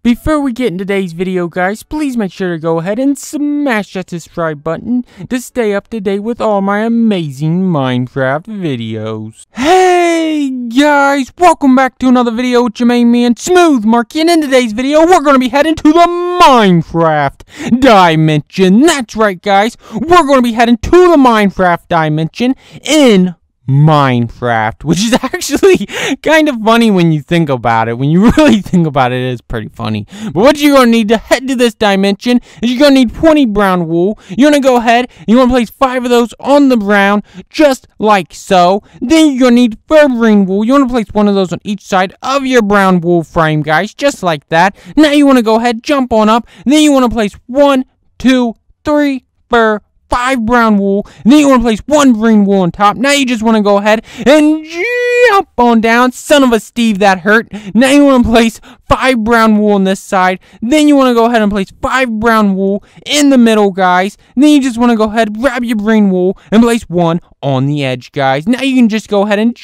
Before we get into today's video, guys, please make sure to go ahead and smash that subscribe button to stay up to date with all my amazing Minecraft videos. Hey guys, welcome back to another video with your main man, Smooth Marky, and in today's video, we're going to be heading to the Minecraft Dimension. That's right, guys, we're going to be heading to the Minecraft Dimension in Minecraft, which is actually kind of funny when you think about it. When you really think about it, it is pretty funny. But what you're going to need to head to this dimension is you're going to need 20 brown wool. You're going to go ahead and you want to place 5 of those on the ground, just like so. Then you're going to need 4 green wool. You want to place 1 of those on each side of your brown wool frame, guys, just like that. Now you want to go ahead, jump on up. Then you want to place 1, 2, 3, 4, 5 brown wool, and then you want to place 1 green wool on top. Now you just want to go ahead and jump on down. Son of a Steve, that hurt. Now you want to place 5 brown wool on this side. Then you want to go ahead and place 5 brown wool in the middle, guys. And then you just want to go ahead, grab your green wool, and place 1 on the edge, guys. Now you can just go ahead and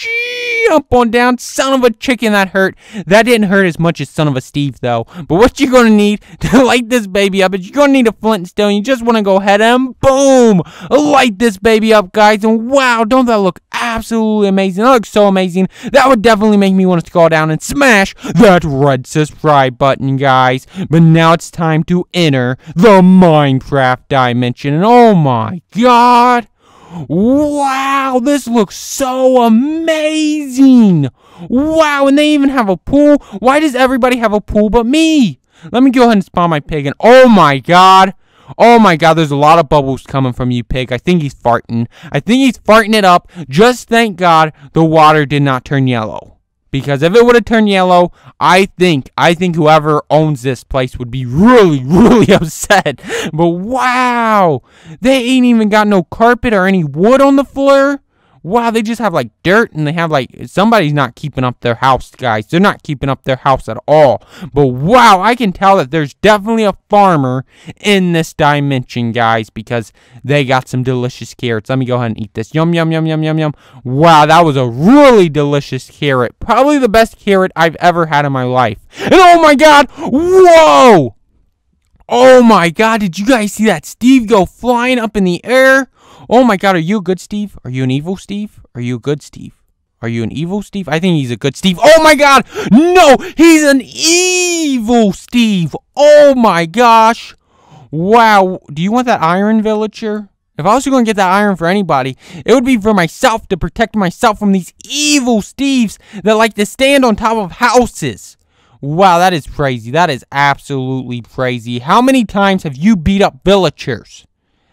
jump on down. Son of a chicken, that hurt. That didn't hurt as much as Son of a Steve, though. But what you're going to need to light this baby up is you're going to need a flint and stone. You just want to go ahead and boom, light this baby up, guys. And wow, don't that look absolutely amazing? That looks so amazing. That would definitely make me want to go down and smash that red subscribe button, guys. But now it's time to enter the Minecraft Dimension. And oh my god, wow, this looks so amazing. Wow, and they even have a pool. Why does everybody have a pool but me? Let me go ahead and spawn my pig. And oh my god, there's a lot of bubbles coming from you, pig. I think he's farting. I think he's farting it up. Just thank God the water did not turn yellow. Because if it would have turned yellow, I think whoever owns this place would be really, really upset. But wow, they ain't even got no carpet or any wood on the floor. Wow, they just have like dirt, and they have like, somebody's not keeping up their house, guys. They're not keeping up their house at all. But wow, I can tell that there's definitely a farmer in this dimension, guys, because they got some delicious carrots. Let me go ahead and eat this. Yum, yum, yum, yum, yum, yum. Wow, that was a really delicious carrot. Probably the best carrot I've ever had in my life. And oh my god, whoa! Oh my god, did you guys see that Steve go flying up in the air? Oh my god, are you a good Steve? Are you an evil Steve? Are you a good Steve? Are you an evil Steve? I think he's a good Steve. Oh my god! No! He's an evil Steve! Oh my gosh! Wow. Do you want that iron, villager? If I was going to get that iron for anybody, it would be for myself, to protect myself from these evil Steves that like to stand on top of houses. Wow, that is crazy. That is absolutely crazy. How many times have you beat up villagers?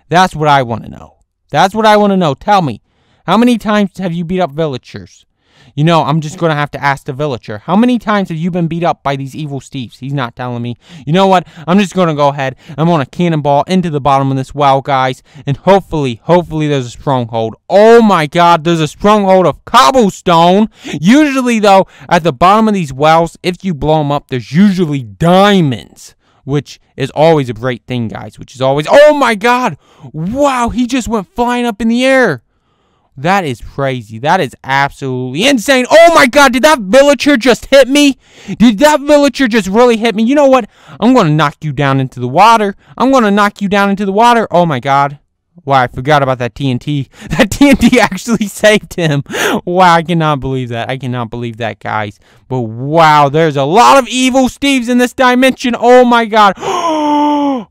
That's what I want to know. That's what I want to know. Tell me, how many times have you beat up villagers? You know, I'm just going to have to ask the villager. How many times have you been beat up by these evil Steves? He's not telling me. You know what? I'm just going to go ahead. I'm going to cannonball into the bottom of this well, guys. And hopefully there's a stronghold. Oh my god, there's a stronghold of cobblestone. Usually, though, at the bottom of these wells, if you blow them up, there's usually diamonds. Which is always a great thing, guys. Which is always... Oh, my God. Wow, he just went flying up in the air. That is crazy. That is absolutely insane. Oh, my God. Did that villager just hit me? Did that villager just really hit me? You know what? I'm going to knock you down into the water. I'm going to knock you down into the water. Oh, my God. Wow, I forgot about that TNT. That TNT actually saved him. Wow, I cannot believe that. I cannot believe that, guys. But wow, there's a lot of evil Steves in this dimension. Oh my god. Oh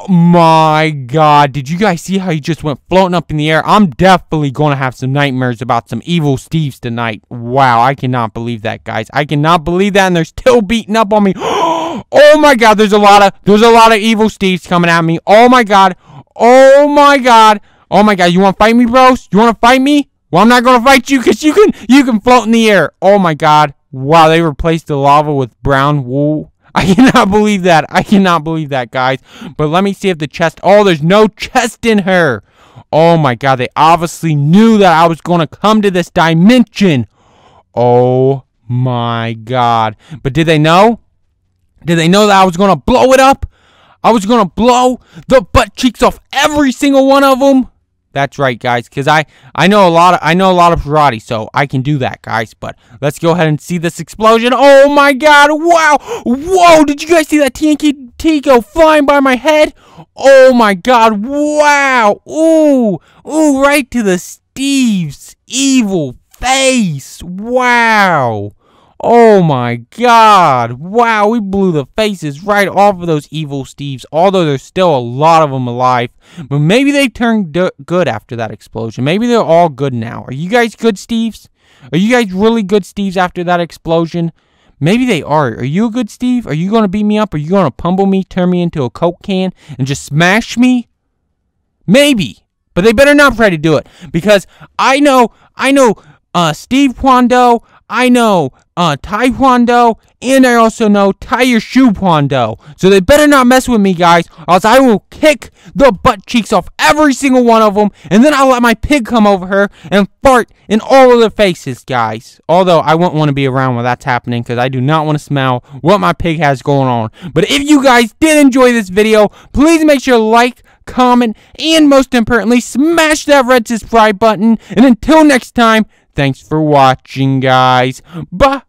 my god. Did you guys see how he just went floating up in the air? I'm definitely going to have some nightmares about some evil Steves tonight. Wow, I cannot believe that, guys. I cannot believe that, and they're still beating up on me. Oh my god, there's a lot of evil Steves coming at me. Oh my god. Oh my god. Oh my god. You want to fight me, bros? You want to fight me? Well, I'm not going to fight you because you can float in the air. Oh my god. Wow, they replaced the lava with brown wool. I cannot believe that. I cannot believe that, guys. But let me see if the chest... Oh, there's no chest in her. Oh my god. They obviously knew that I was going to come to this dimension. Oh my god. But did they know? Did they know that I was going to blow it up? I was going to blow the butt cheeks off every single one of them. That's right, guys, because I know a lot of karate, so I can do that, guys. But let's go ahead and see this explosion. Oh my God! Wow! Whoa! Did you guys see that TNT go flying by my head? Oh my God! Wow! Ooh! Ooh! Right to the Steve's evil face! Wow! Oh my God! Wow, we blew the faces right off of those evil Steves, although there's still a lot of them alive. But maybe they turned good after that explosion. Maybe they're all good now. Are you guys good Steves? Are you guys really good Steves after that explosion? Maybe they are. Are you a good Steve? Are you going to beat me up? Are you going to pummel me, turn me into a Coke can, and just smash me? Maybe. But they better not try to do it. Because I know Steve Kwando, I know Taekwondo, and I also know Tire Shoe Kwando. So they better not mess with me, guys, or else I will kick the butt cheeks off every single one of them, and then I'll let my pig come over her and fart in all of their faces, guys. Although I won't want to be around when that's happening, because I do not want to smell what my pig has going on. But if you guys did enjoy this video, please make sure to like, comment, and most importantly, smash that red subscribe button. And until next time, thanks for watching, guys. Bye.